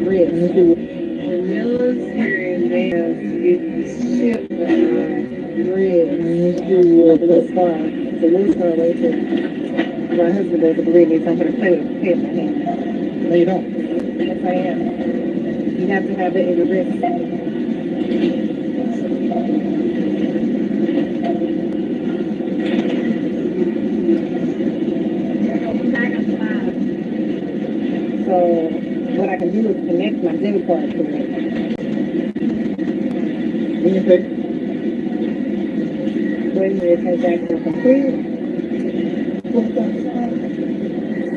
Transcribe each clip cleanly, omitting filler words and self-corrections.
The military made us get the ship red to the star. So we'll start right there. My husband doesn't believe me, so I'm going to play with a pen in my hand. No, you don't. Yes, I am. You have to have it in your wrist. So what I can do is connect my debit card to it. When you pay? When the transaction is complete.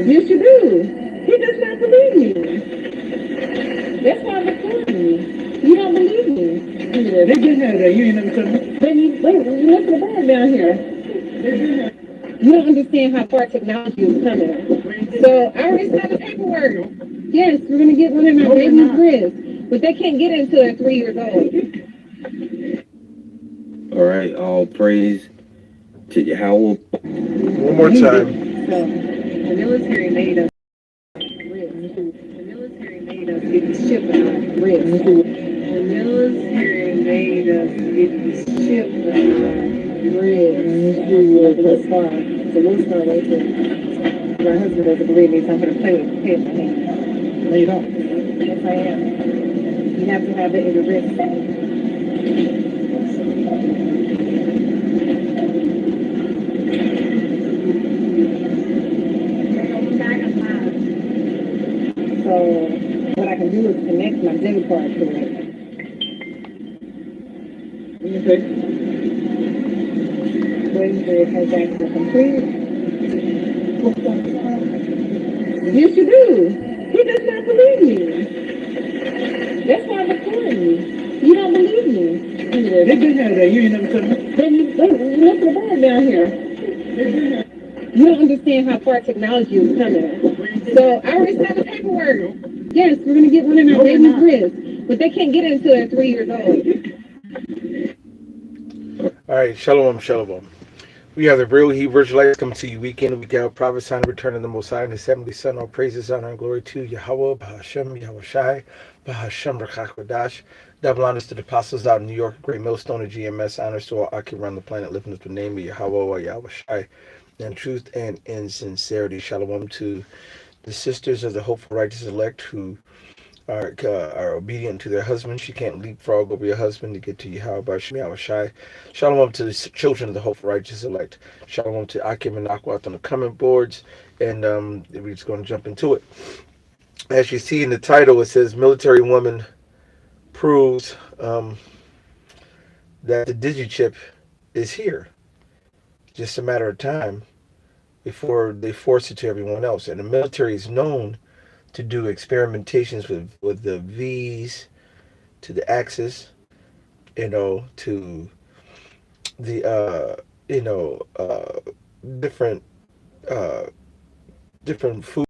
Yes, you do. He does not believe me. That's why I'm recording you. You don't believe me. Yeah, they did have that. You ain't never told me. Wait, look at the bag down here. You don't understand how far technology is coming. So I already signed the paperwork. Yes, we're gonna get one in our baby's wrist, but they can't get it until they're 3 years old. All right, all praise to Yahweh. One more time. So the military made us wrist. The military made us get the ship out wrist. The military made us get the ship wrist to the star. So we'll start right there. My husband doesn't believe me, so I'm going to play with the pen in my hand. No, you don't. Yes, I am. You have to have it in your wrist. So what I can do is connect my debit card to it. Okay. Waiting for your transaction to complete. Yes, you do. He does not believe me. That's why I'm recording you. You don't believe me. Yeah, they did have that. You ain't never told me. Look at the bag down here. You don't understand how far technology is coming. So I already signed the paperwork. Yes, we're gonna get one in our baby's wrist, but they can't get it until they're 3 years old. All right, shalom, shalom. We have the real Hebrew Israelites coming to you week in, week out. Prophet sign, return of the Most High and His heavenly Son. All praises, honor, and glory to Yahweh, Bahashem, Yahweh Shai, Bahashem, Rakach Radash. Double honors to the apostles out in New York, Great Millstone of GMS. Honors to all Aki around the planet, lifting up the name of Yahweh or Yahweh Shai. In truth and in sincerity. Shalom to the sisters of the hopeful righteous elect who are obedient to their husbands. You can't leapfrog over your husband to get to Yahweh Shai. Shalom to the children of the hopeful righteous elect. Shalom to Akim and Akwat on the comment boards. And we're just going to jump into it. As you see in the title, it says Military Woman Proves that the Digichip is here. Just a matter of time before they force it to everyone else. And the military is known to do experimentations with the V's to the Axis, to the different different foods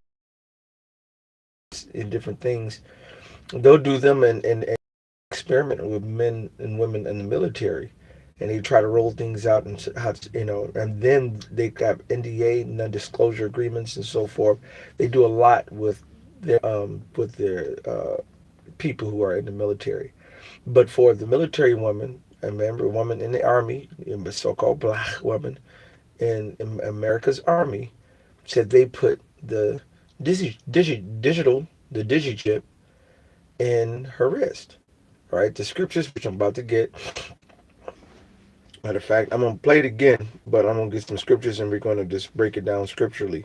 and different things. They'll do them and experiment with men and women in the military. And they try to roll things out and and then they have NDA, non-disclosure agreements, and so forth. They do a lot with their people who are in the military. But for the military woman, I remember a woman in the army, a so-called black woman in America's army, said they put the digichip in her wrist. Right, the scriptures which I'm about to get. Matter of fact, I'm going to play it again, but I'm going to get some scriptures and we're going to just break it down scripturally.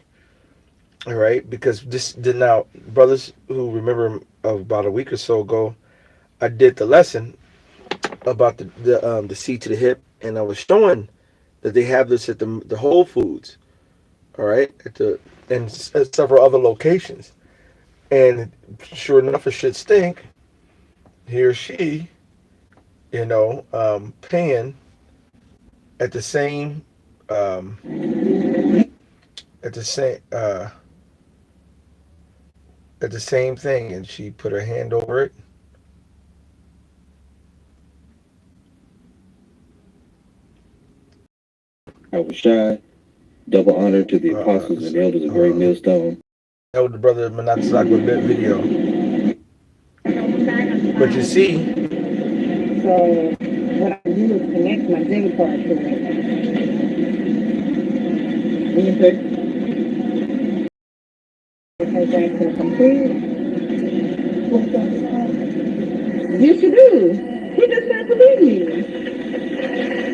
All right, because this did now, brothers who remember about a week or so ago, I did the lesson about the seed to the hip, and I was showing that they have this at the Whole Foods, all right, and several other locations. And sure enough, it should stink. He or she, paying at the same thing, and she put her hand over it. Shy, double honor to the apostles and elders of Great Millstone. That was the brother Manatzak with that video. But you see, So what I can do is connect my debit card to it. Okay. The transaction complete. Yes, you do. He does not believe me.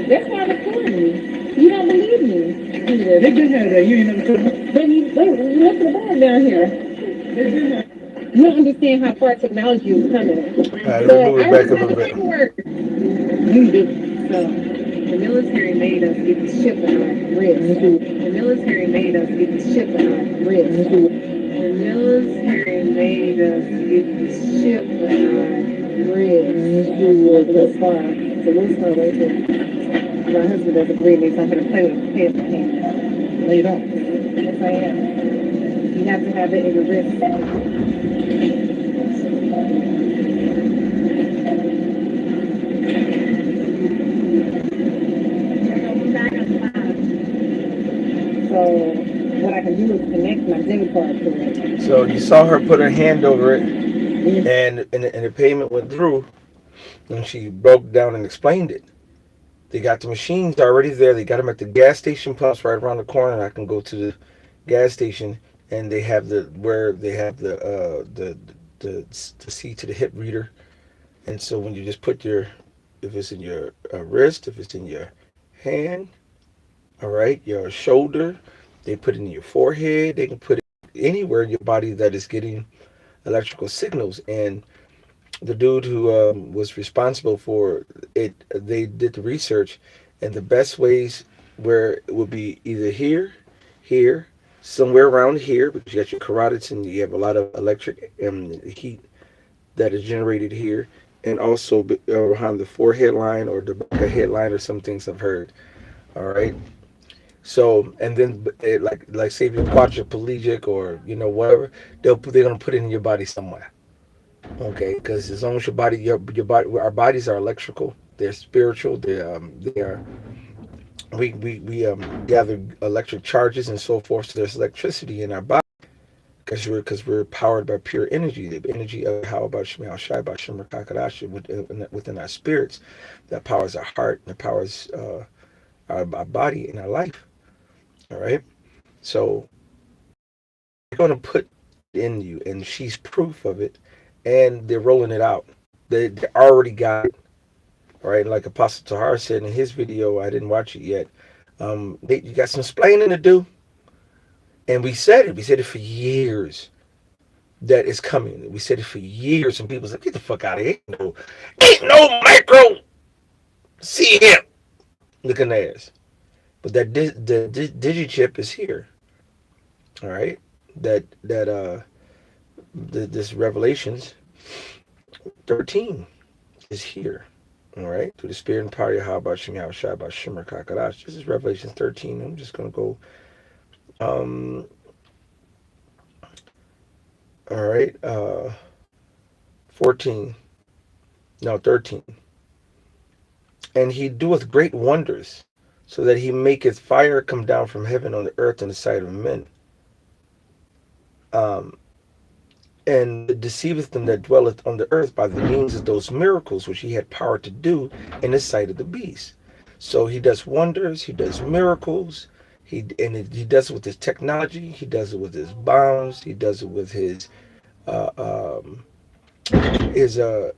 That's why I'm calling you. You don't believe me. Yeah, they been had that. You ain't never told me. Wait, look at the bar down here. They been had. You don't understand how far technology is coming. let me So move I it already back a sent little the bit. paperwork. You do. So the military made us get the ship on our wrist. The military made us get the ship on our wrist. The military made us get the ship on our wrist. This far. So we'll start right there. My husband doesn't believe me, so I'm going to play with his pants in hand. No, you don't. Yes, I am. You have to have it in your wrist. So what I can do is connect my debit card to it. So you saw her put her hand over it, and the payment went through, and she broke down and explained it. They got the machines already there. They got them at the gas station pumps right around the corner. And I can go to the gas station, and they have the C to the hip reader. And so when you just put your, if it's in your wrist, if it's in your hand, all right, your shoulder, they put it in your forehead. They can put it anywhere in your body that is getting electrical signals. And the dude who was responsible for it, they did the research, and the best ways where it would be either here, here, somewhere around here, because you got your carotids and you have a lot of electric heat that is generated here, and also behind the forehead line or the back of head line, or some things I've heard. All right. So, and then like say if you're quadriplegic or whatever, they're gonna put it in your body somewhere. Okay, because as long as your body, our bodies are electrical. They're spiritual. They are. We gather electric charges and so forth. So there's electricity in our body because we're powered by pure energy. The energy of how about Shemel Shai Bashim Kakadashi within our spirits, that powers our heart, that powers our body and our life. All right. So they're going to put in you, and she's proof of it, and they're rolling it out. They already got it. All right, like Apostle Tahar said in his video, I didn't watch it yet. Nate, you got some explaining to do, and we said it. We said it for years that it's coming. We said it for years, and people's like, "Get the fuck out of here! Ain't no micro CM looking ass." But the Digichip is here. All right, this Revelations 13 is here. All right, through the spirit and power of Yahweh Shem Yahweh Shai Shimmer Kakadash. This is Revelation 13. I'm just gonna go. Um, all right, 14. No, 13. And he doeth great wonders, so that he maketh fire come down from heaven on the earth in the sight of men. Um, and deceiveth them that dwelleth on the earth by the means of those miracles which he had power to do in the sight of the beast. So he does wonders, he does miracles, he does it with his technology, he does it with his bombs, he does it with his uh, um, his so-called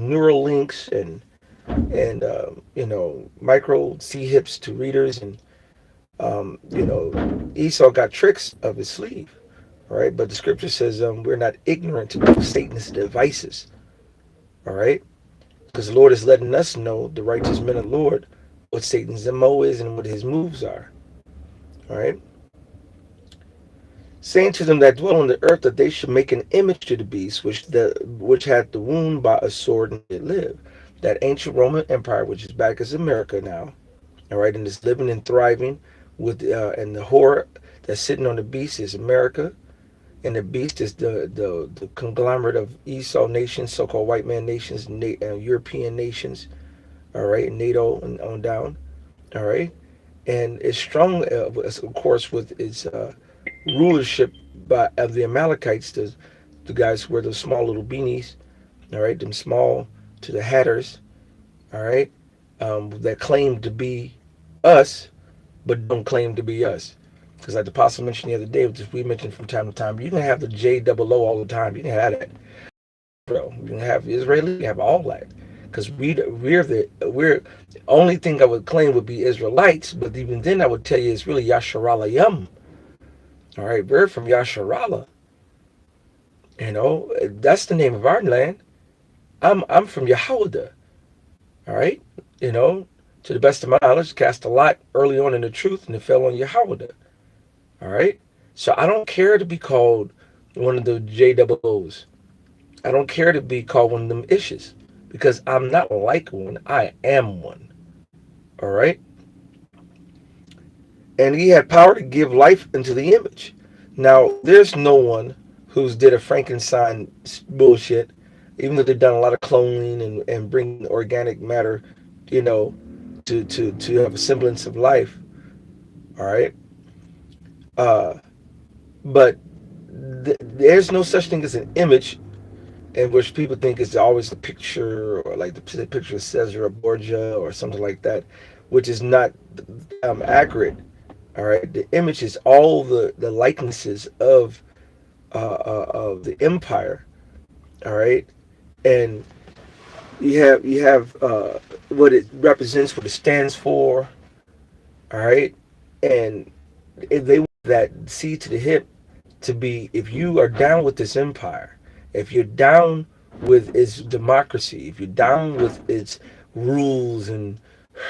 neural links and micro C hips to readers, and Esau got tricks up his sleeve. All right, but the scripture says we're not ignorant of Satan's devices. All right, because the Lord is letting us know, the righteous men of the Lord, what Satan's MO is and what his moves are. All right, saying to them that dwell on the earth that they should make an image to the beast which had the wound by a sword and did live. That ancient Roman Empire, which is back as America now. All right, and is living and thriving with and the horror that's sitting on the beast is America. And the beast is the conglomerate of Esau nations, so-called white man nations, European nations, all right, NATO and on down, all right, and it's strong, of course, with its rulership of the Amalekites, the guys who wear those small little beanies, all right, them small to the hatters, all right, that claim to be us, but don't claim to be us. Because like the apostle mentioned the other day, which we mentioned from time to time, you can have the J double O all the time. You can have that, bro. You can have Israeli, you can have all that. Because we're the only thing I would claim would be Israelites, but even then I would tell you it's really Yasharala. All right, we're from Yasharala. You know, that's the name of our land. I'm from Yahweh. All right, you know, to the best of my knowledge, cast a lot early on in the truth, and it fell on Yahweh. All right, so I don't care to be called one of the J double O's. I don't care to be called one of them issues because I'm not like one. I am one. All right, and he had power to give life into the image. Now, there's no one who's did a Frankenstein bullshit, even though they've done a lot of cloning and bring organic matter, you know, to have a semblance of life. All right, uh, but there's no such thing as an image in which people think it's always a picture or like the picture of Caesar Borgia or something like that, which is not accurate. All right, the image is all the likenesses of the empire. All right, and you have what it represents, what it stands for. All right, and if they want that seed to the hip to be, if you are down with this empire, if you're down with its democracy, if you're down with its rules and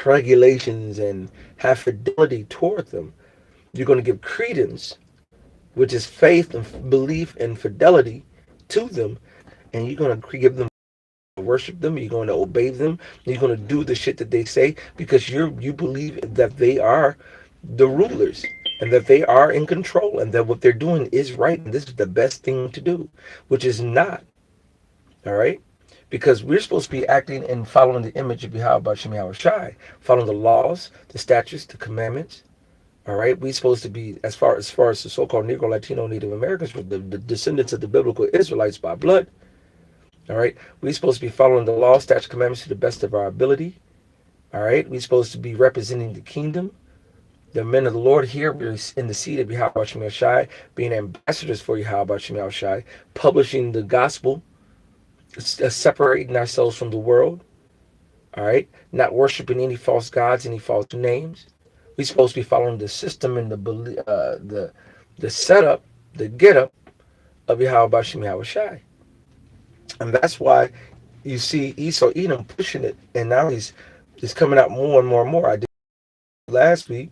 regulations and have fidelity toward them, you're going to give credence, which is faith and belief and fidelity to them, and you're going to give them worship them, you're going to obey them, you're going to do the shit that they say because you believe that they are the rulers and that they are in control and that what they're doing is right and this is the best thing to do, which is not. All right, because we're supposed to be acting and following the image of Yahweh Shem Yahweh Shai, following the laws, the statutes, the commandments. All right, we're supposed to be, as far as the so-called Negro, Latino, Native Americans, the descendants of the biblical Israelites by blood. All right, we're supposed to be following the law, statutes, commandments to the best of our ability. All right, we're supposed to be representing the kingdom, the men of the Lord here. We're in the seat of Yahweh Shem Shai, being ambassadors for Yahweh Shem Shai, publishing the gospel, separating ourselves from the world. All right, not worshiping any false gods, any false names. We're supposed to be following the system and the setup, the get up of Yahweh Shem Yahweh Shai. And that's why you see Esau Edom pushing it, and now he's coming out more and more and more. I did last week,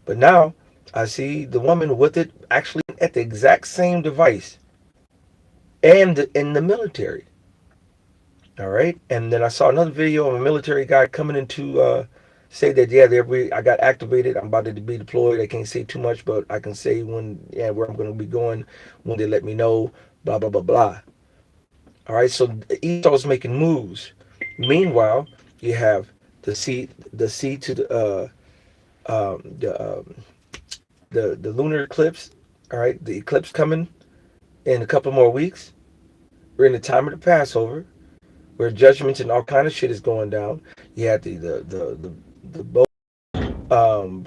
but now I see the woman with it actually at the exact same device and in the military. All right, and then I saw another video of a military guy coming into say that I got activated. I'm about to be deployed. I can't say too much, but I can say when where I'm going to be going when they let me know. Blah blah blah blah. All right, so Esau's making moves. Meanwhile, you have the seed to the lunar eclipse. All right, the eclipse coming in a couple more weeks. We're in the time of the Passover, where judgments and all kind of shit is going down. You had the boat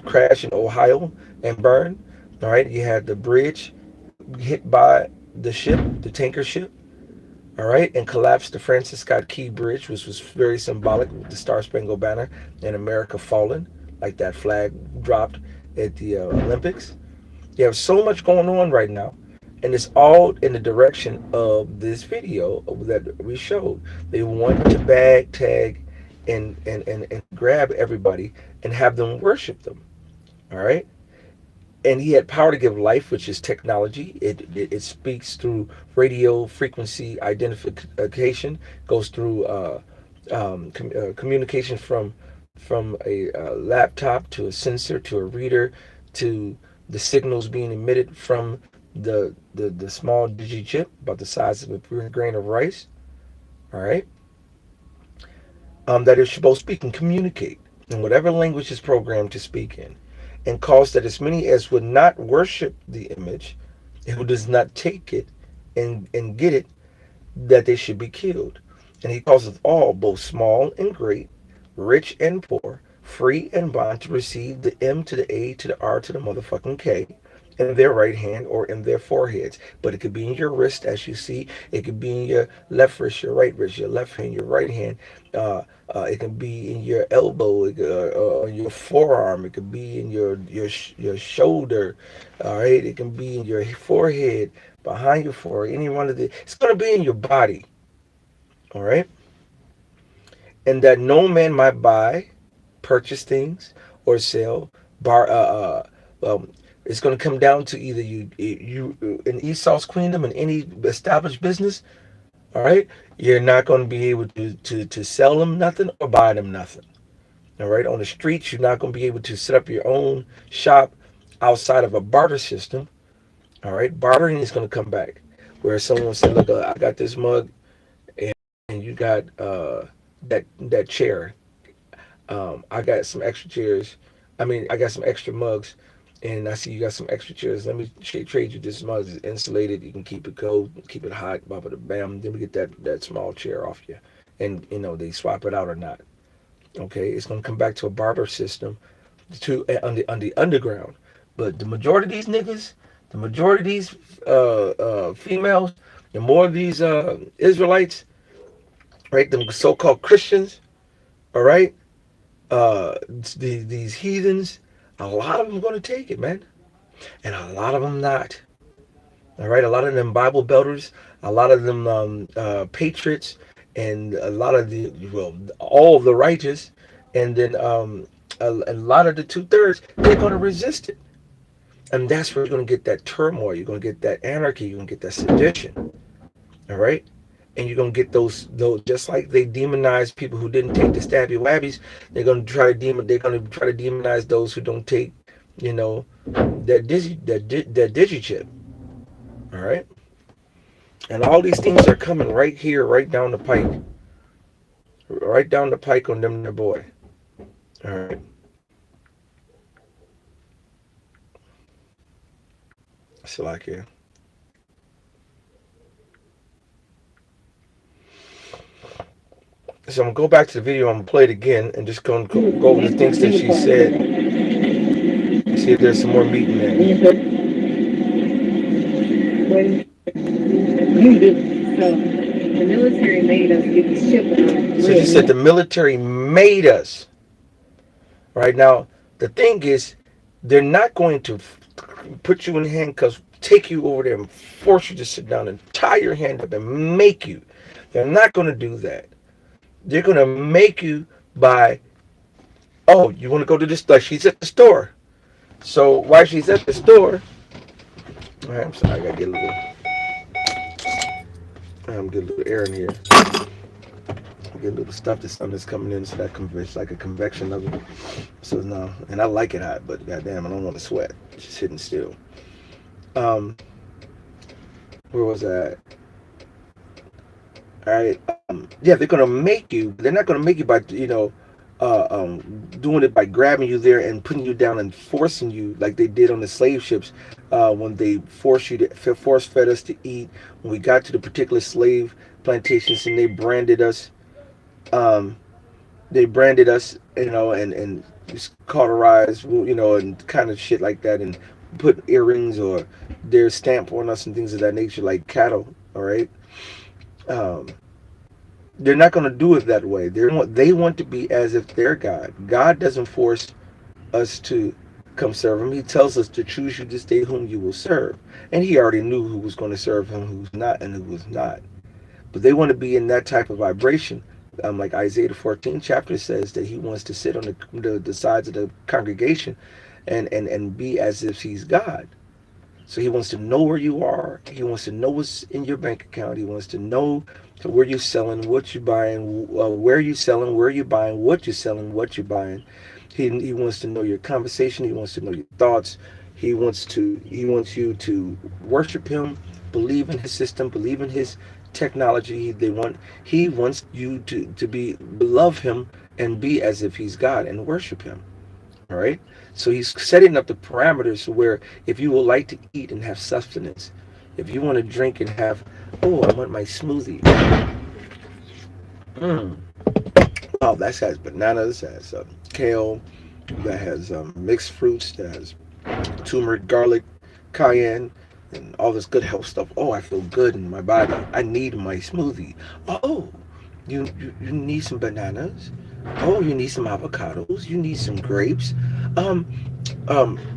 crash in Ohio and burn. All right, you had the bridge hit by the ship, the tanker ship. All right, and collapsed the Francis Scott Key Bridge, which was very symbolic with the Star Spangled Banner and America falling, like that flag dropped at the Olympics. You have so much going on right now, and it's all in the direction of this video that we showed. They want to bag, tag, and grab everybody and have them worship them. All right, and he had power to give life, which is technology. It speaks through radio frequency identification, goes through communication from a laptop to a sensor to a reader to the signals being emitted from the small Digichip about the size of a grain of rice. All right, that is supposed to speak and communicate in whatever language is programmed to speak in, and cause that as many as would not worship the image, who does not take it, and get it, that they should be killed. And he causeth all, both small and great, rich and poor, free and bond, to receive the M to the A to the R to the motherfucking K in their right hand or in their foreheads. But it could be in your wrist, as you see. It could be in your left wrist, your right wrist, your left hand, your right hand. It can be in your elbow, your forearm. It could be in your shoulder. All right. It can be in your forehead, behind your forehead. Any one of the. It's gonna be in your body. All right. And that no man might buy, purchase things, or sell. Bar. Well, it's going to come down to either you in Esau's kingdom in any established business. All right, you're not going to be able to sell them nothing or buy them nothing. All right, on the streets, you're not going to be able to set up your own shop outside of a barter system. All right, bartering is going to come back, where someone said, "Look, I got this mug, and you got that chair. I got some extra chairs. I mean, I got some extra mugs, and I see you got some extra chairs. Let me trade you this mug. It's insulated. You can keep it cold, keep it hot. Blah blah bam. Then we get that small chair off you, and they swap it out or not. Okay, it's gonna come back to a barter system, to on the underground. But the majority of these niggas, the majority of these females, and more of these Israelites, right? Them so-called Christians, all right? These heathens, a lot of them going to take it, man, and a lot of them not. All right, a lot of them Bible belters, a lot of them patriots, and a lot of the all of the righteous, and then a lot of the 2/3, they're going to resist it, and that's where you're going to get that turmoil. You're going to get that anarchy. You're going to get that sedition. All right. And you're gonna get those just like they demonize people who didn't take the stabby wabbies. They're gonna try to demonize those who don't take, that Digichip. All right, and all these things are coming right here, right down the pike on them, their boy. All right, so like yeah. So I'm gonna go back to the video. I'm gonna play it again and just go over the things that she said. See if there's some more meat in there. When you do, so the military made us get the ship. So she said the military made us. Right now, the thing is, they're not going to put you in handcuffs, take you over there and force you to sit down and tie your hand up and make you. They're not going to do that. They're going to make you by, oh, you want to go to this, like she's at the store. So while she's at the store, all right, I'm sorry, I got to get a little air in here. Get a little stuff that's coming in, so that it's like a convection of it. So no, and I like it hot, but goddamn, I don't want to sweat. It's just hitting still. Where was I? All right. Yeah, they're gonna make you. They're not gonna make you by doing it by grabbing you there and putting you down and forcing you like they did on the slave ships when they force fed us to eat. When we got to the particular slave plantations and they branded us. And just cauterized, and kind of shit like that, and put earrings or their stamp on us and things of that nature, like cattle. All right. Um, they're not going to do it that way. They want to be as if they're God. God doesn't force us to come serve him. He tells us to choose you this day whom you will serve. And he already knew who was going to serve him, who's not, and who was not. But they want to be in that type of vibration. Like Isaiah the 14th chapter says that he wants to sit on the sides of the congregation and be as if he's God. So he wants to know where you are. He wants to know what's in your bank account. He wants to know where you're selling, what you're buying, where you're selling, where you're buying, what you're selling, what you're buying. He wants to know your conversation. He wants to know your thoughts. He wants you to worship him, believe in his system, believe in his technology. He wants you to love him and be as if he's God and worship him. All right. So he's setting up the parameters where if you would like to eat and have sustenance, If you want to drink and have, oh, I want my smoothie. Mm. Oh, that has bananas, that has kale, that has mixed fruits, that has turmeric, garlic, cayenne, and all this good health stuff. Oh, I feel good in my body. I need my smoothie. Oh, you need some bananas. Oh, you need some avocados. You need some grapes. Um,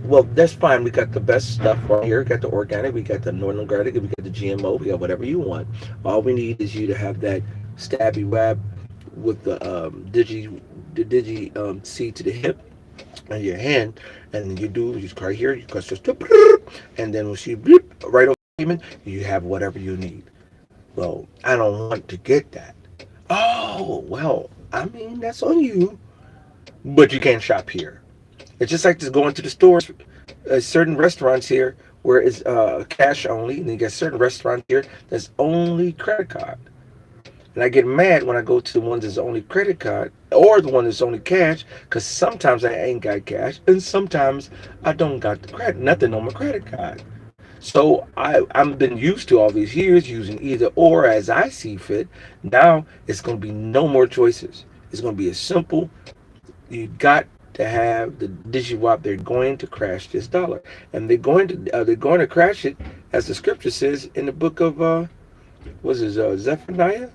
well, that's fine. We got the best stuff right here. We got the organic. We got the non-organic. We got the GMO. We got whatever you want. All we need is you to have that stabby wab with the digi C to the hip on your hand, and then you do you right here. You cut just and then when she bloop, right over you have whatever you need. Well, I don't want to get that. Oh, well, I mean that's on you, but you can't shop here. It's just like just going to the stores. Certain restaurants here where it's cash only, and you got certain restaurants here that's only credit card. And I get mad when I go to the ones that's only credit card or the one that's only cash, because sometimes I ain't got cash and sometimes I don't got the credit, nothing on my credit card. So I've been used to all these years using either or as I see fit. Now it's going to be no more choices. It's going to be as simple. You got to have the Digichip. They're going to crash this dollar, and they're going to crash it, as the scripture says in the book of what's it, Zephaniah.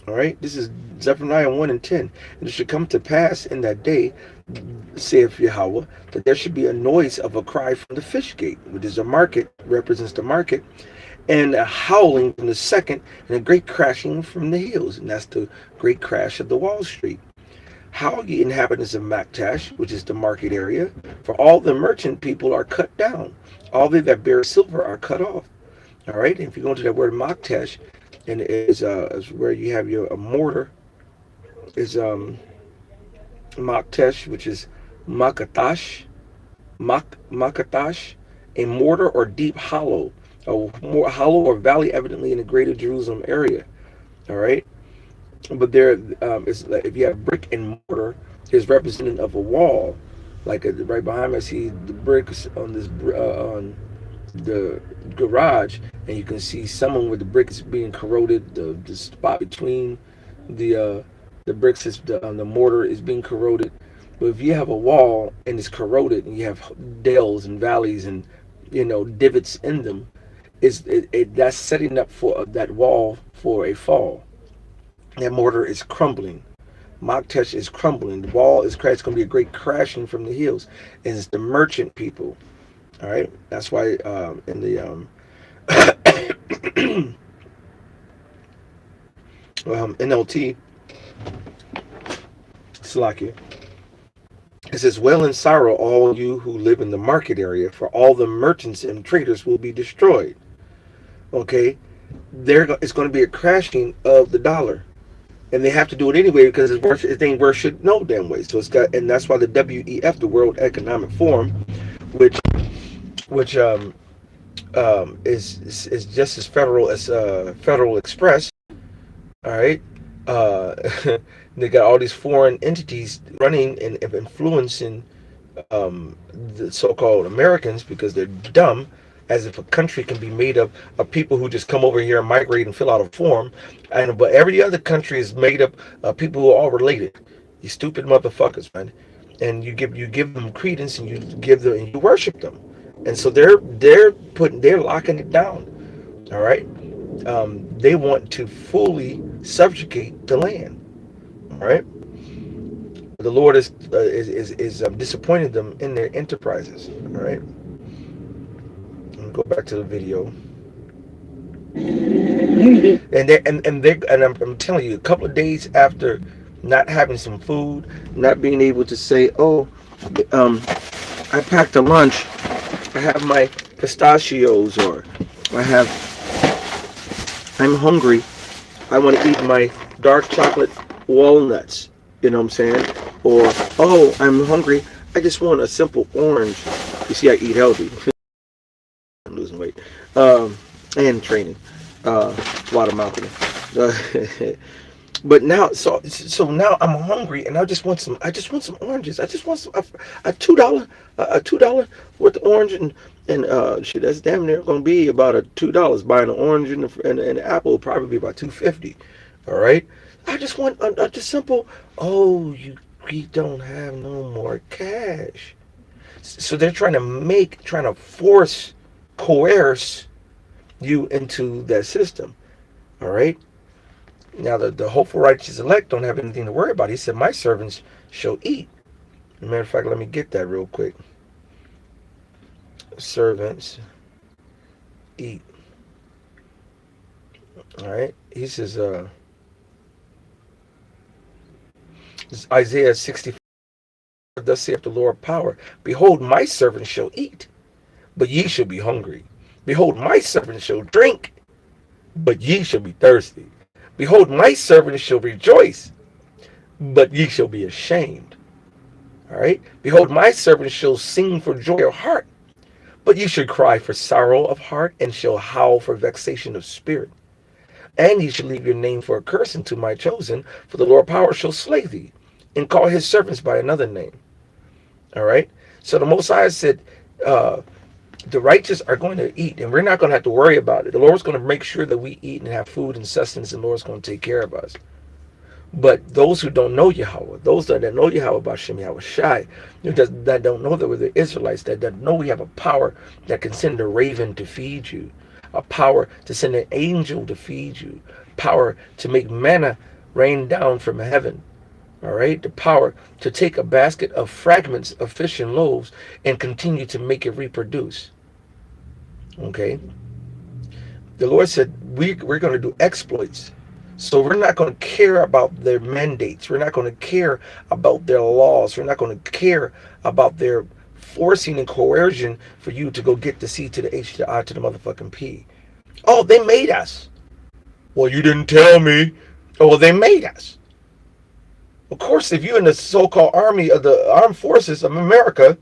All right, this is Zephaniah 1 and 10. And it should come to pass in that day, saith Yahweh, that there should be a noise of a cry from the fish gate, which is a market, represents the market, and a howling from the second, and a great crashing from the hills. And that's the great crash of the Wall Street. How ye inhabitants of Maktash, which is the market area, for all the merchant people are cut down. All they that bear silver are cut off. All right, and if you go into that word Maktash, and it is where you have your mortar, is Maktesh, which is Makatash, Makatash, a mortar or deep hollow, a more hollow or valley, evidently in the greater Jerusalem area. All right, but there is, if you have brick and mortar, is representative of a wall. Like right behind me, I see the bricks on this on the garage, and you can see someone with the bricks being corroded. The spot between the bricks is the mortar is being corroded. But if you have a wall and it's corroded, and you have dells and valleys and divots in them, that's setting up for that wall for a fall. That mortar is crumbling. Maktesh is crumbling. The wall is crashing. It's going to be a great crashing from the hills, and it's the merchant people. All right, that's why in the NLT, Slovakia, it says, "Wail in sorrow, all you who live in the market area, for all the merchants and traders will be destroyed." Okay, it's going to be a crashing of the dollar, and they have to do it anyway because it ain't worth shit no damn way. So and that's why the WEF, the World Economic Forum, which is just as federal as Federal Express. All right, they got all these foreign entities running and influencing the so-called Americans because they're dumb, as if a country can be made up of people who just come over here and migrate and fill out a form, but every other country is made up of people who are all related. You stupid motherfuckers, man. And you give them credence, and you worship them, and so they're locking it down. All right, they want to fully subjugate the land. All right, the Lord is disappointing them in their enterprises. All right, go back to the video. And I'm telling you, a couple of days after not having some food, not being able to say, oh, I packed a lunch, I have my pistachios, or I'm hungry, I want to eat my dark chocolate walnuts, you know what I'm saying? Or, oh, I'm hungry, I just want a simple orange. You see, I eat healthy. I'm losing weight. And training. Water marketing. But now, so now I'm hungry, and I just want some oranges. I just want some a $2 worth of orange, And shit, that's damn near gonna be about a $2. Buying an orange and an apple will probably be about $2.50. All right. I just want a simple. Oh, we don't have no more cash. So they're trying to force, coerce you into that system. All right. Now the hopeful righteous elect don't have anything to worry about. He said, "My servants shall eat." As a matter of fact, let me get that real quick. Servants eat. All right. He says, this is Isaiah 64. Thus saith the Lord of power. Behold, my servants shall eat, but ye shall be hungry. Behold, my servants shall drink, but ye shall be thirsty. Behold, my servants shall rejoice, but ye shall be ashamed. All right. Behold, my servants shall sing for joy of heart, but ye shall cry for sorrow of heart, and shall howl for vexation of spirit. And ye shall leave your name for a curse unto my chosen, for the Lord of power shall slay thee, and call his servants by another name. All right. So the Most High said, the righteous are going to eat, and we're not going to have to worry about it. The Lord's going to make sure that we eat and have food and sustenance, and the Lord's going to take care of us. But those who don't know Yahweh, those that don't know Yahweh Bashem Yahweh Shai, that don't know that we're the Israelites, that don't know we have a power that can send a raven to feed you, a power to send an angel to feed you, power to make manna rain down from heaven. All right, the power to take a basket of fragments of fish and loaves and continue to make it reproduce. Okay, the Lord said we're going to do exploits. So we're not going to care about their mandates. We're not going to care about their laws. We're not going to care about their forcing and coercion for you to go get the C to the H to the I to the motherfucking P. Oh, they made us. Well, you didn't tell me. Oh, well, they made us. Of course, if you're in the so-called army of the armed forces of America,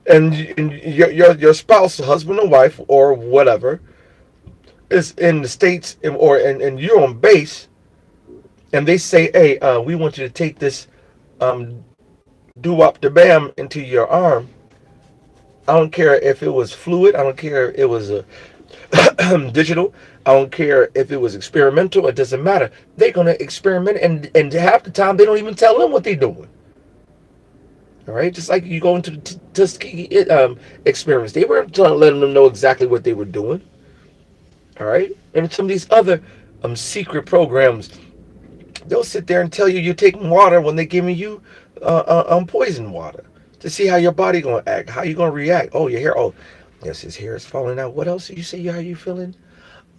and your spouse, husband or wife, or whatever, is in the States and you're on base, and they say, hey, we want you to take this doo-wop de bam into your arm. I don't care if it was fluid. I don't care if it was digital. I don't care if it was experimental. It doesn't matter. They're going to experiment, and half the time they don't even tell them what they're doing. All right, just like you go into Tuskegee experiments, they weren't letting them know exactly what they were doing. All right, and some of these other secret programs, they'll sit there and tell you you're taking water when they're giving you poison water to see how your body gonna act, how you gonna react. Oh, your hair. Oh, yes, his hair is falling out. What else? You say, how you feeling?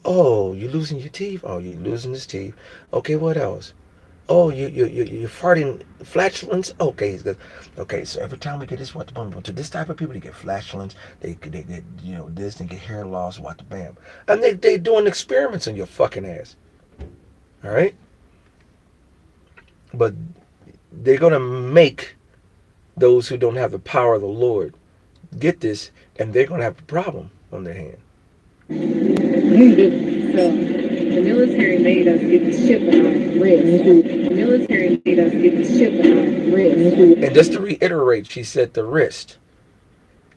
Oh, you're losing your teeth. Oh, you're losing his teeth. Okay, what else? Oh, you're farting flatulence. Okay, he's good. Okay, so every time we get this, what the bam, to this type of people, they get flatulence. They get this, they get hair loss. What the bam, and they doing experiments on your fucking ass. All right, but they're gonna make those who don't have the power of the Lord get this, and they're gonna have a problem on their hand. So the military made us get the ship on our wrist. The military made us get the ship on our wrist. And just to reiterate, she said the wrist.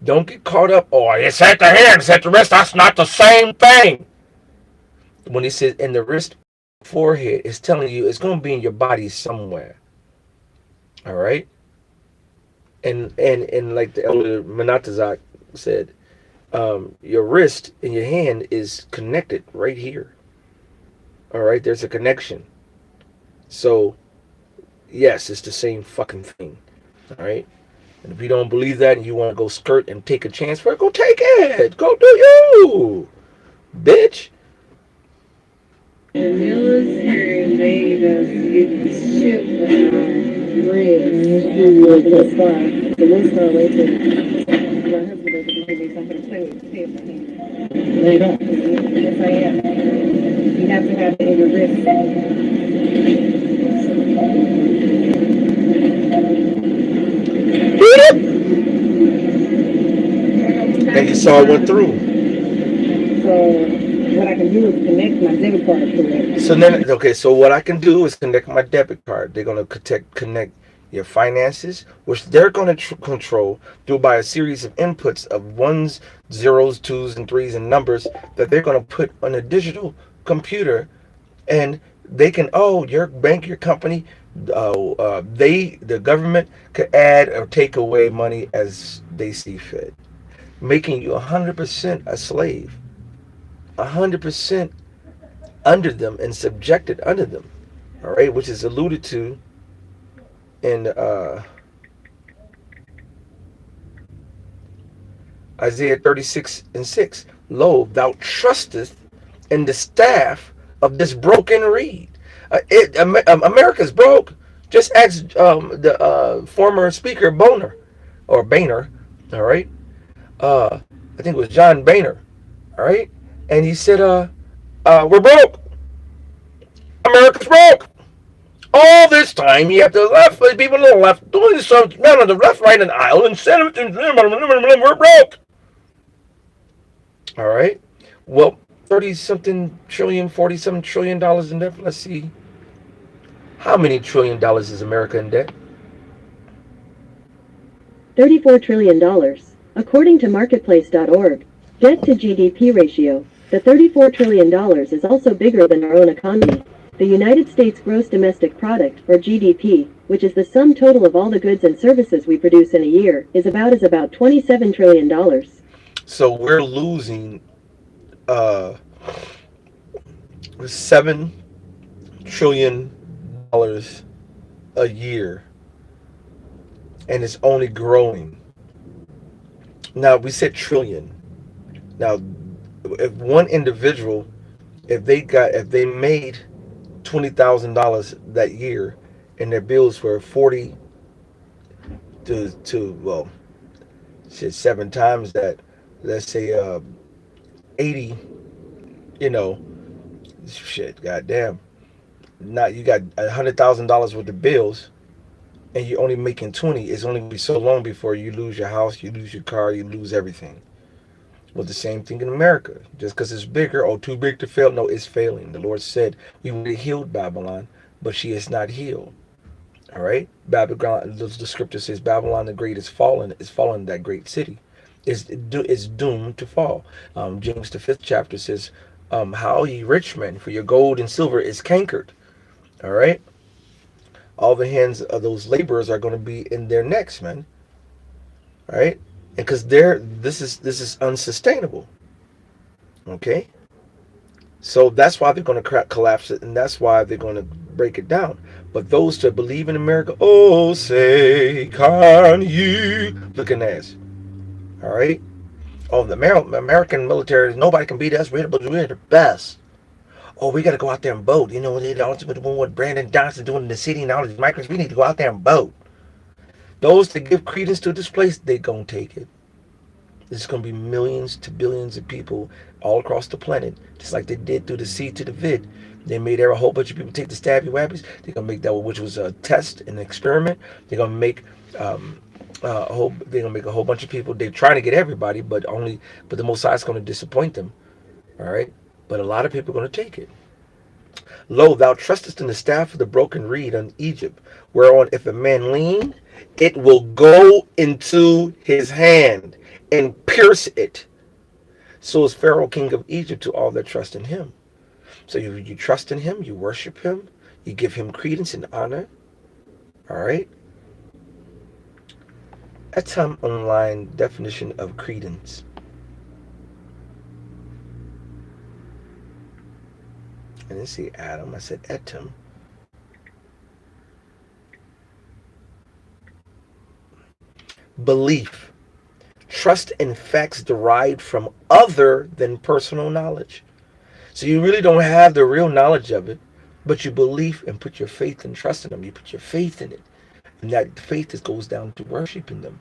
Don't get caught up. Oh, it's at the hand, it's at the wrist. That's not the same thing. When he says in the wrist, forehead, it's telling you it's going to be in your body somewhere. All right. And like the elder Menatazak said, your wrist and your hand is connected right here. All right, there's a connection. So, yes, it's the same fucking thing. All right. And if you don't believe that and you want to go skirt and take a chance for it, go take it. Go do you, bitch. The military made us get the ship on our wrist. The wrist are right there. My husband doesn't believe me, so I'm going to play with him. No, you don't. Yes, I am. You have to have it in your wrist. And you saw it went through. So what I can do is connect my debit card to it. So then, okay, so what I can do is connect my debit card. They're going to connect your finances, which they're going to control through by a series of inputs of ones, zeros, twos, and threes and numbers that they're going to put on a digital computer, and they can, oh, your bank, your company, the government could add or take away money as they see fit, making you 100% a slave, 100% under them and subjected under them. All right, which is alluded to in Isaiah 36:6. Lo, thou trustest in the staff of this broken reed. America's broke. Just ask the former speaker Boner or Boehner. All right, I think it was John Boehner. All right, and he said, we're broke. America's broke. All this time, you have the left, people on the left doing something, man on the left, right, and aisle, and we're broke. All right. Well, 30 something trillion, 40 something trillion dollars in debt. Let's see. How many $1 trillion is America in debt? $34 trillion. According to marketplace.org, debt to GDP ratio, the $34 trillion is also bigger than our own economy. The United States gross domestic product, or GDP, which is the sum total of all the goods and services we produce in a year, is about $27 trillion. So we're losing $7 trillion a year, and it's only growing. Now we said trillion. Now, if one individual, if they made $20,000 that year, and their bills were 40 to well, shit, 7 times that, let's say 80, you know, shit, goddamn. Now you got $100,000 worth of bills, and you're only making 20. It's only gonna be so long before you lose your house, you lose your car, you lose everything. Well, the same thing in America. Just because it's bigger, oh, too big to fail. No, it's failing. The Lord said we would have healed Babylon, but she is not healed. All right? Babylon, the scripture says Babylon the Great is fallen, that great city. Is doomed to fall. James the 5th chapter says, how ye rich men, for your gold and silver is cankered. All right? All the hands of those laborers are going to be in their necks, man. All right? And because this is unsustainable. Okay? So that's why they're going to collapse it, and that's why they're going to break it down. But those that believe in America, oh, say, can you look an ass. All right? Oh, the American military, nobody can beat us. We're the best. Oh, we got to go out there and vote. You know, what Brandon Johnson doing in the city and all these migrants, we need to go out there and vote. Those that give credence to this place, they gonna take it. There's gonna be millions to billions of people all across the planet, just like they did through the C to the vid. They made a whole bunch of people take the stabby wabbies. They're gonna make that, which was a test, an experiment. They're gonna make they're gonna make a whole bunch of people. They're trying to get everybody, but the Most High is gonna disappoint them. All right, but a lot of people are gonna take it. Lo, thou trustest in the staff of the broken reed on Egypt, whereon if a man lean, it will go into his hand and pierce it. So is Pharaoh, king of Egypt, to all that trust in him. So you trust in him, you worship him, you give him credence and honor. All right? Etam online definition of credence. I didn't say Adam, I said etam. Belief. Trust in facts derived from other than personal knowledge. So you really don't have the real knowledge of it, but you believe and put your faith and trust in them. You put your faith in it. And that faith goes down to worshiping them.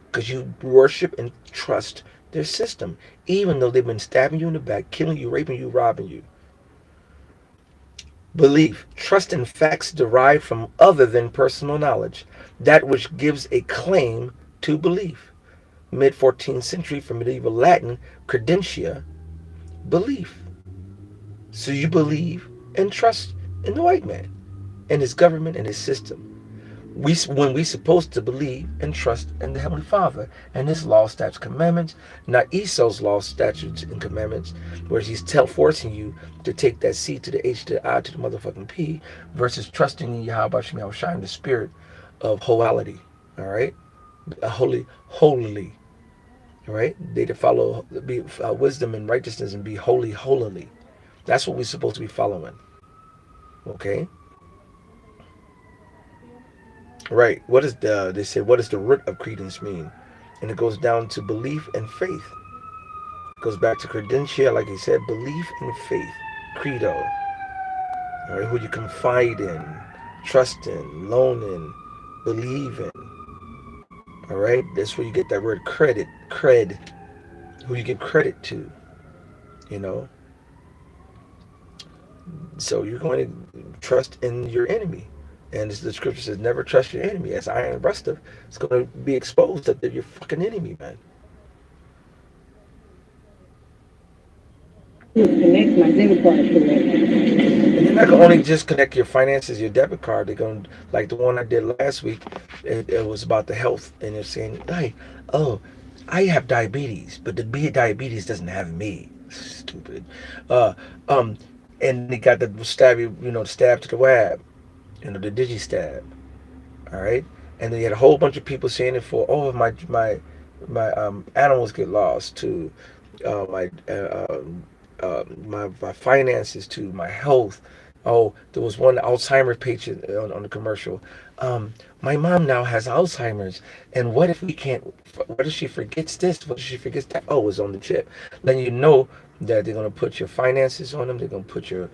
Because you worship and trust their system, even though they've been stabbing you in the back, killing you, raping you, robbing you. Belief. Trust in facts derived from other than personal knowledge. That which gives a claim to belief. Mid-14th century from medieval Latin, credentia, belief. So you believe and trust in the white man and his government and his system. When we supposed to believe and trust in the Heavenly Father and His law, statutes, commandments, not Esau's law, statutes, and commandments, where he's forcing you to take that C to the H to the I to the motherfucking P, versus trusting in Yahweh Shem Yahweh in the spirit of wholeality. All right, holy. All right, they to follow be wisdom and righteousness and be holily. That's what we're supposed to be following. Okay. Right. What is they said, what does the root of credence mean? And it goes down to belief and faith. It goes back to credentia, like he said, belief and faith. Credo. All right, who you confide in, trust in, loan in, believe in. All right, that's where you get that word credit, cred, who you give credit to, you know. So you're going to trust in your enemy. And the scripture says, never trust your enemy. As iron rusteth, it's going to be exposed that they're your fucking enemy, man. Connect my debit card to it. And they're not going to only just connect your finances, your debit card. They're going to, like the one I did last week, it was about the health. And they're saying, hey, oh, I have diabetes, but the diabetes doesn't have me. Stupid. And they got the stab, stab to the web. The Digichip, all right, and then you had a whole bunch of people saying it for, oh, my animals get lost, to my finances, to my health. Oh, there was one Alzheimer's patient on the commercial. My mom now has Alzheimer's, and what if we can't? What if she forgets this? What if she forgets that? Oh, it's on the chip. Then you know that they're gonna put your finances on them. They're gonna put your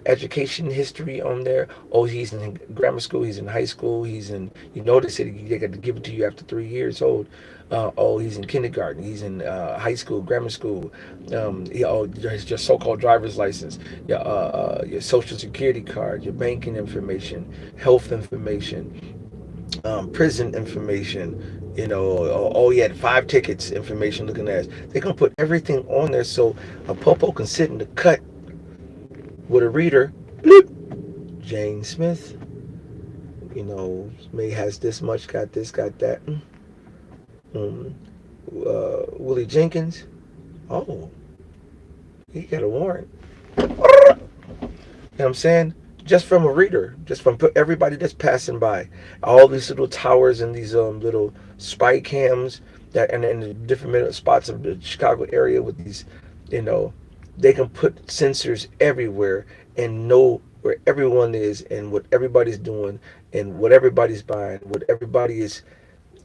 education history on there. Oh, he's in grammar school. He's in high school. He's in. They said they got to give it to you after 3 years old. Oh, he's in kindergarten. He's in high school, grammar school. Your so-called driver's license, your social security card, your banking information, health information, prison information. Oh, he had 5 tickets information looking at us. They're going to put everything on there so a popo can sit in the cut with a reader. Bloop. Jane Smith, May has this much, got this, got that. Willie Jenkins, oh, he got a warrant. You know what I'm saying? Just from a reader, just from everybody that's passing by. All these little towers and these little spy cams that and in the different spots of the Chicago area with these, they can put sensors everywhere and know where everyone is and what everybody's doing and what everybody's buying, what everybody is.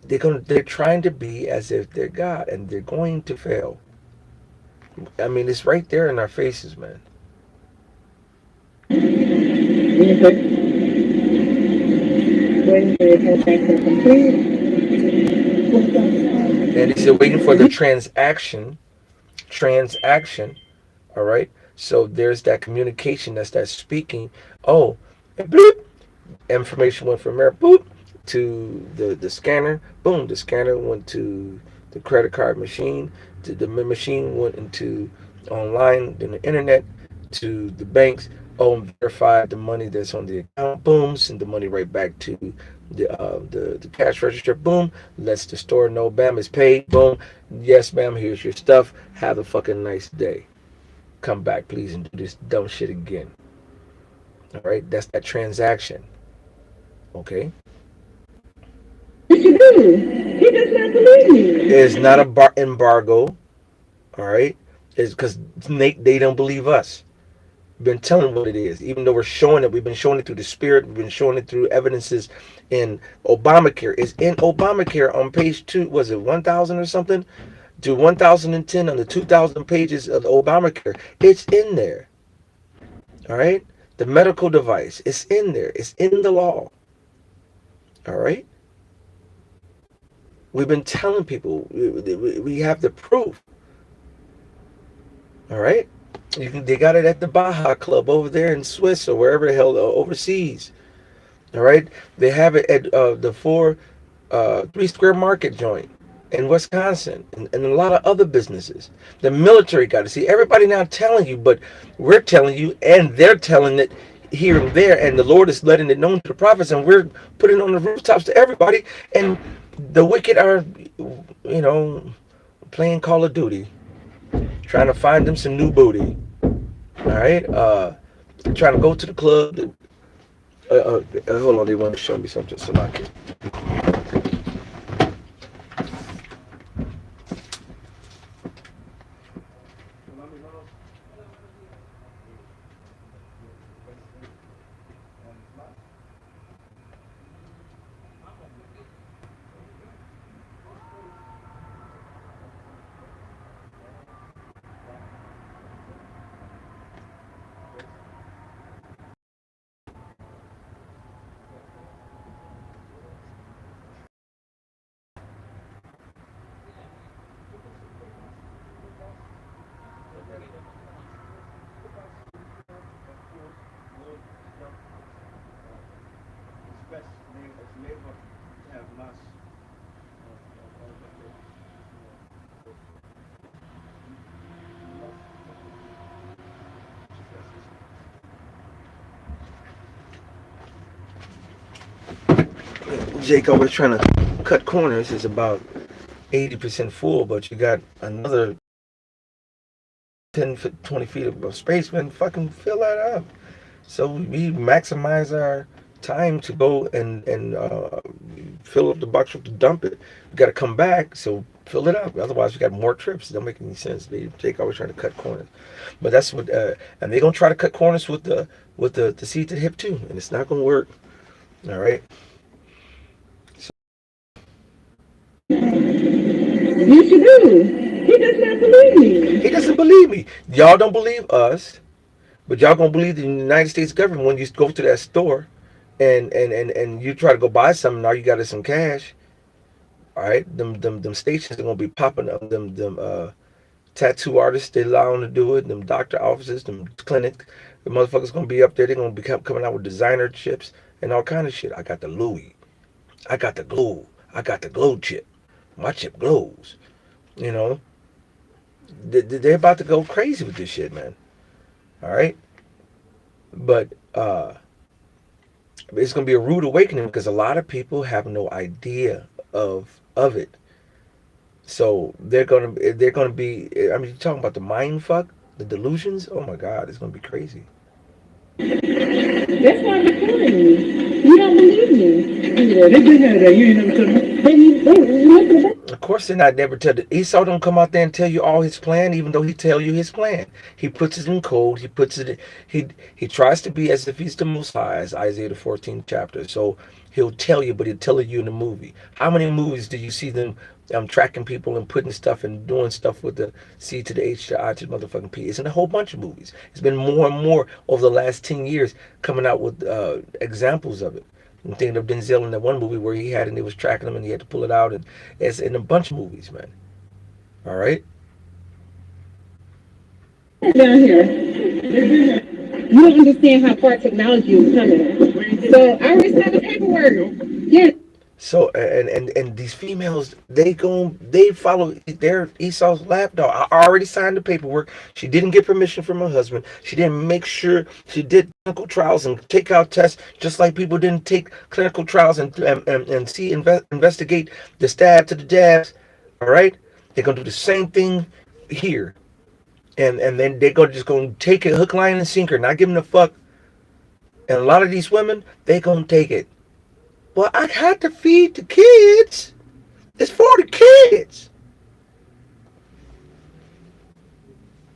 They're trying to be as if they're God, and they're going to fail. I mean, it's right there in our faces, man. Waiting for the transaction to complete. And he said waiting for the transaction. All right. So there's that communication. That's that speaking. Oh, and bloop, information went from there. Boop. To the scanner, boom, the scanner went to the credit card machine, to the machine went into online, then the internet, to the banks, verified the money that's on the account, boom, send the money right back to the cash register, boom, lets the store know, bam, it's paid, boom, yes, ma'am, here's your stuff, have a fucking nice day. Come back, please, and do this dumb shit again. All right, that's that transaction. Okay. What you do? He does not believe me. It's not a embargo, all right? It's because they don't believe us. We've been telling what it is, even though we're showing it. We've been showing it through the spirit. We've been showing it through evidences in Obamacare. It's in Obamacare on page 2. Was it 1,000 or something? To 1,010 on the 2,000 pages of Obamacare. It's in there, all right? The medical device, it's in there. It's in the law, all right? We've been telling people, we have the proof. All right? They got it at the Baja Club over there in Swiss or wherever the hell, overseas. All right? They have it at the 3 Square Market joint in Wisconsin and a lot of other businesses. The military got it. See, everybody now telling you, but we're telling you and they're telling it here and there, and the Lord is letting it known to the prophets, and we're putting it on the rooftops to everybody, and the wicked are, you know, playing Call of Duty, trying to find them some new booty. All right, trying to go to the club. Hold on, they want to show me something, Salaki. Jake always trying to cut corners. Is about 80% full, but you got another 10, 20 feet of space, man. Fucking fill that up. So we maximize our time to go and fill up the box to dump it. We got to come back, so fill it up. Otherwise, we got more trips. It don't make any sense. Jake always trying to cut corners, but that's what. And they're gonna try to cut corners with the seat to the hip too, and it's not gonna work. All right. Yes, you do. He does not believe me. He doesn't believe me. Y'all don't believe us, but y'all gonna believe the United States government when you go to that store and you try to go buy something. Now you got some cash. All right, them stations are gonna be popping up. Them tattoo artists, they allow them to do it. Them doctor offices, them clinics, the motherfuckers gonna be up there. They're gonna be coming out with designer chips and all kind of shit. I got the Louis. I got the glow. I got the glow chip. My chip glows. You know, they're about to go crazy with this shit, man. All right, but it's gonna be a rude awakening because a lot of people have no idea of it. So they're gonna be. I mean, you're talking about the mind fuck, the delusions. Oh my God, it's gonna be crazy. That's why they're calling me. You don't believe me. Yeah, they been had that. You ain't never told me. They listen to Of course, they're not never tell. Esau don't come out there and tell you all his plan, even though he tell you his plan. He puts it in code. He puts it. He tries to be as if he's the Most High, as Isaiah the 14th chapter. So he'll tell you, but he'll tell you in the movie. How many movies do you see them tracking people and putting stuff and doing stuff with the C to the H to I to the motherfucking P? It's in a whole bunch of movies. It's been more and more over the last 10 years coming out with examples of it. I'm thinking of Denzel in that one movie where he had and they was tracking him and he had to pull it out, and it's in a bunch of movies, man. All right. down here. You don't understand how far technology is coming. So I already signed the paperwork. Yeah. So and these females, they follow their Esau's lapdog. I already signed the paperwork. She didn't get permission from her husband. She didn't make sure she did clinical trials and take out tests, just like people didn't take clinical trials and investigate the stab to the jabs. All right, they're gonna do the same thing here, and then they're gonna take it hook, line, and sinker, not giving a fuck. And a lot of these women, they gonna take it. Well, I had to feed the kids. It's for the kids.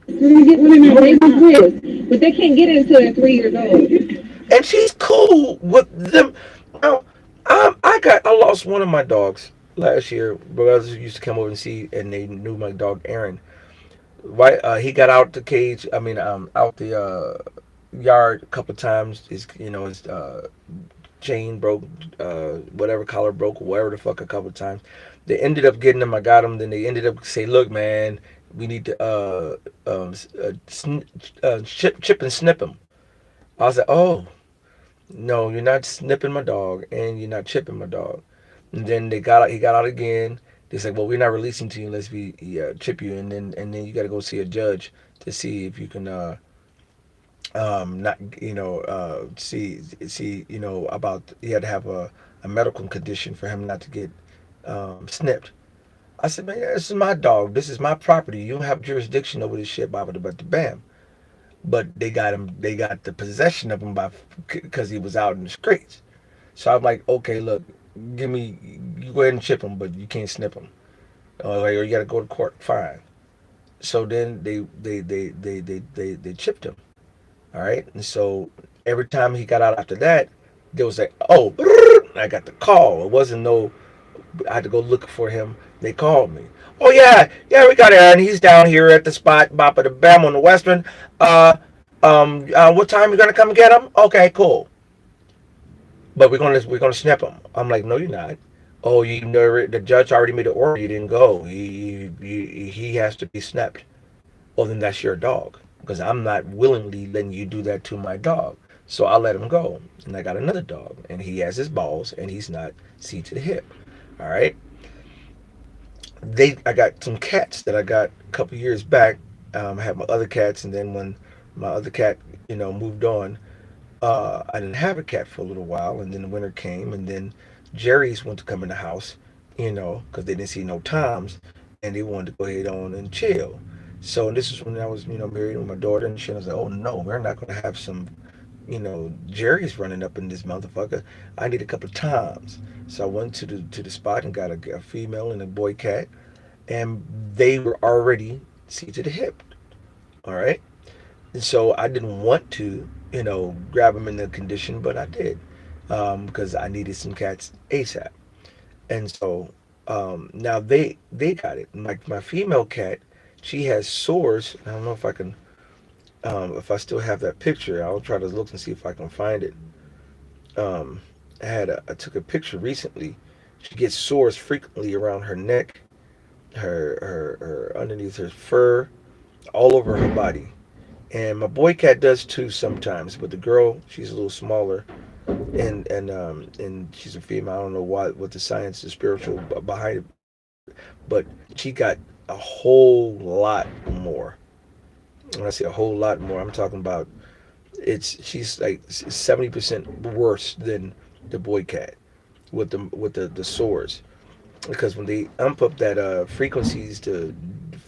You get women on baby quiz, but they can't get it until they're 3 years old. And she's cool with them. Now, I lost one of my dogs last year. Brothers used to come over and see, and they knew my dog Aaron. Right, he got out the cage. I mean, out the yard a couple of times. His chain broke, whatever, collar broke, whatever the fuck, a couple of times. They ended up getting him. I got him. Then they ended up say, look, man, we need to chip and snip him. I was like, oh no, you're not snipping my dog, and you're not chipping my dog. And then he got out again. They said, well, we're not releasing to you unless we chip you, and then you got to go see a judge to see if you can Not see about he had to have a medical condition for him not to get snipped. I said, man, this is my dog. This is my property. You don't have jurisdiction over this shit, but bam. But they got him. They got the possession of him because he was out in the streets. So I'm like, okay, look, give me, you go ahead and chip him, but you can't snip him. Or you got to go to court. Fine. So then they chipped him. All right. And so every time he got out after that, there was like, oh, I got the call. It wasn't no, I had to go look for him. They called me. Oh yeah, we got Aaron. He's down here at the spot, Bop of the Bam on the Western. What time you gonna come and get him? Okay, cool. But we're gonna snip him. I'm like, no, you're not. Oh, you know, the judge already made the order. You didn't go. He has to be snapped. Well, then that's your dog because I'm not willingly letting you do that to my dog. So I let him go, and I got another dog, and he has his balls, and he's not C to the hip. All right. I got some cats that I got a couple years back. I had my other cats, and then when my other cat, moved on, I didn't have a cat for a little while, and then the winter came, and then Jerry's went to come in the house, because they didn't see no Toms, and they wanted to go ahead on and chill. So this is when I was, married with my daughter and shit. I was like, oh no, we're not going to have some, Jerry's running up in this motherfucker. I need a couple of Toms. So I went to the spot and got a female and a boy cat, and they were already C to the hip. All right. And so I didn't want to, grab them in the condition, but I did because I needed some cats ASAP. And so now they got it. My female cat, she has sores. I don't know if I can, if I still have that picture. I'll try to look and see if I can find it. Um, I took a picture recently. She gets sores frequently around her neck, her underneath her fur, all over her body. And my boy cat does too sometimes, but the girl, she's a little smaller, and she's a female. I don't know what the science is spiritual behind it, but she got a whole lot more. When I say a whole lot more, I'm talking about she's like 70% worse than the boy cat with the sores, because when they ump up that frequencies to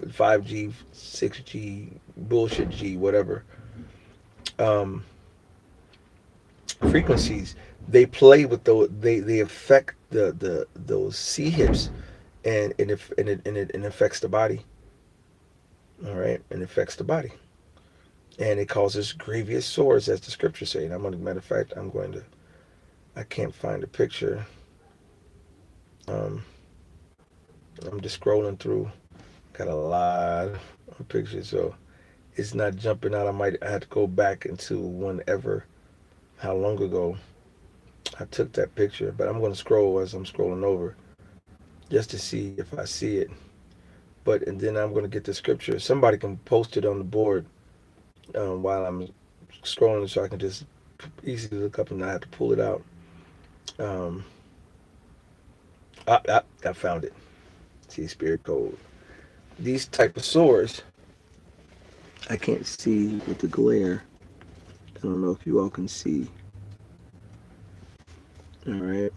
5G, 6G, bullshit G, whatever, um, frequencies, they play with those. They affect the those C hips, and it affects the body. All right, and it affects the body, and it causes grievous sores, as the scriptures say. And matter of fact, I'm going to. I can't find a picture. Um, I'm just scrolling through. Got a lot of pictures, so it's not jumping out. I have to go back into whenever, how long ago I took that picture. But I'm going to scroll as I'm scrolling over just to see if I see it. And then I'm going to get the scripture. Somebody can post it on the board while I'm scrolling, so I can just easily look up and not have to pull it out. Um, I found it. See, spirit code. These type of sores, I can't see with the glare. I don't know if you all can see. All right.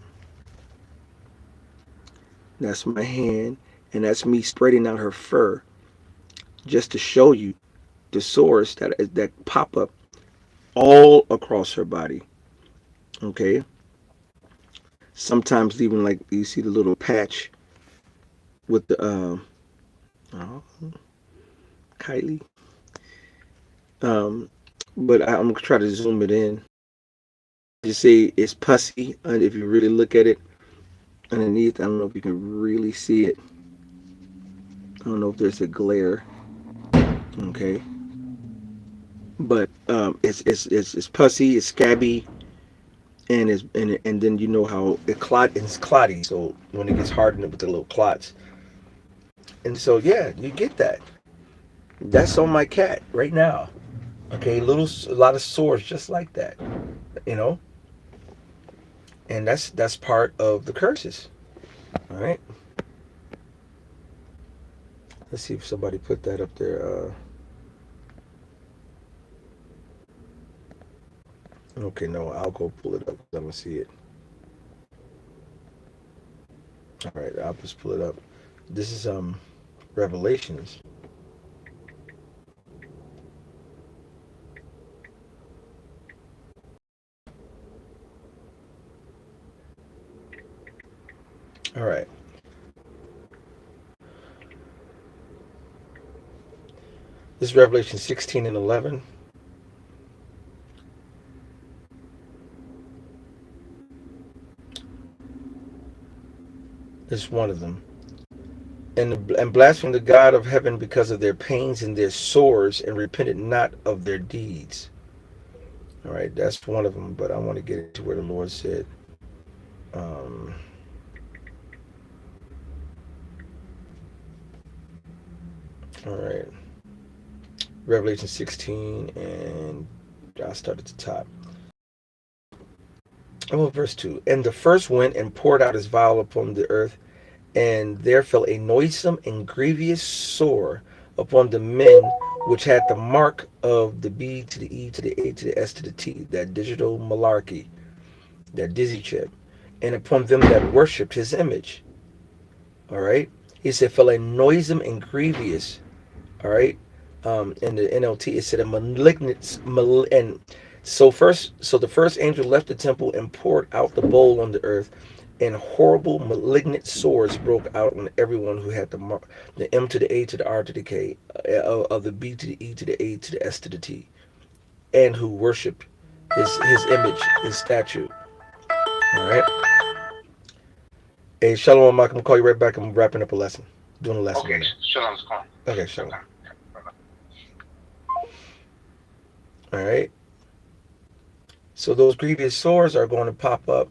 That's my hand, and that's me spreading out her fur just to show you the sores that pop up all across her body. Okay. Sometimes even like you see the little patch with the oh, Kylie. Um, but I'm gonna try to zoom it in. You see, it's pussy, and if you really look at it underneath, I don't know if you can really see it. I don't know if there's a glare. Okay, but it's pussy, it's scabby, and then you know how it's clotty. So when it gets hardened with the little clots, and so yeah, you get that. That's on my cat right now. Okay, a lot of sores just like that. You know, and that's part of the curses. All right. Let's see if somebody put that up there. Okay, no, I'll go pull it up because I'm gonna see it. All right, I'll just pull it up. This is Revelations. All right, this is Revelation 16 and 11. This is one of them. And blasphemed the God of heaven because of their pains and their sores, and repented not of their deeds. All right, that's one of them. But I want to get into where the Lord said, um, all right, Revelation 16, and I'll start at the top. Oh, verse 2. And the first went and poured out his vial upon the earth, and there fell a noisome and grievous sore upon the men which had the mark of the B to the E to the A to the S to the T, that digital malarkey, that Digichip, and upon them that worshipped his image. All right. He said, fell a noisome and grievous. All right. In the NLT, it said a malignant, and so the first angel left the temple and poured out the bowl on the earth, and horrible malignant sores broke out on everyone who had the M to the A to the R to the K, of the B to the E to the A to the S to the T, and who worshipped his image, his statue. All right. Hey, Shalom, Mike. I'm gonna call you right back. I'm wrapping up a lesson, doing a lesson. Okay, Shalom. Okay, Shalom. All right. So those grievous sores are going to pop up.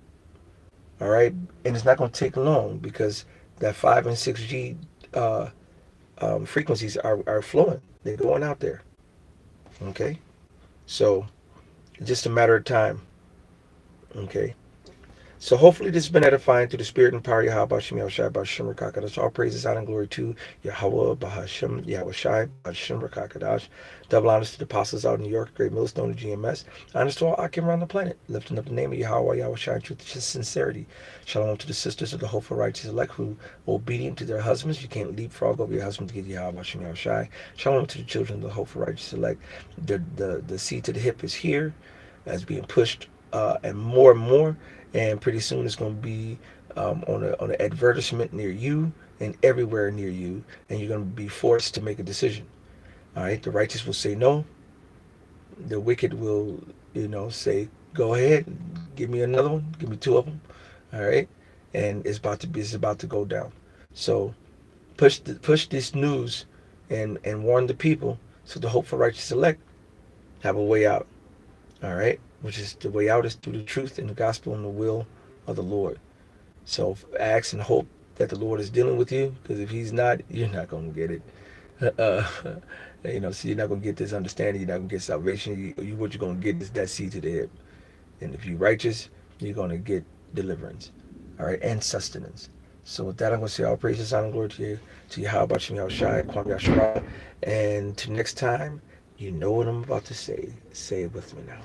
All right, and it's not going to take long because that 5 and 6G frequencies are flowing. They're going out there. Okay, so it's just a matter of time. Okay. So hopefully this has been edifying through the spirit and power of Yahweh Shem Yahushai B'Shem Rakakadash. All praises, honor, and glory to Yahweh B'Shem Yahushai B'Shem Rakakadash. Double honors to the apostles out in New York, Great Millstone and GMS. Honors to all Akim around the planet, lifting up the name of Yahweh Yahushai in truth and sincerity. Shalom to the sisters of the hopeful righteous elect who are obedient to their husbands. You can't leapfrog over your husband to get Yahweh B'Shem Yahushai. Shalom to the children of the hopeful righteous elect. The seed to the hip is here, as being pushed and more. And pretty soon it's going to be on an advertisement near you and everywhere near you, and you're going to be forced to make a decision. All right, the righteous will say no. The wicked will, say, go ahead, give me another one, give me two of them. All right, and it's about to go down. So push this news and warn the people so the hope for righteous elect have a way out. All right, which is the way out is through the truth and the gospel and the will of the Lord. So ask and hope that the Lord is dealing with you, because if he's not, you're not going to get it. So you're not going to get this understanding. You're not going to get salvation. What you're going to get is that seed to the hip. And if you're righteous, you're going to get deliverance. All right, and sustenance. So with that, I'm going to say all praises, honor, and glory to you, to Yahweh Shem Yahushai, Kwam Yashua. And to next time, you know what I'm about to say. Say it with me now.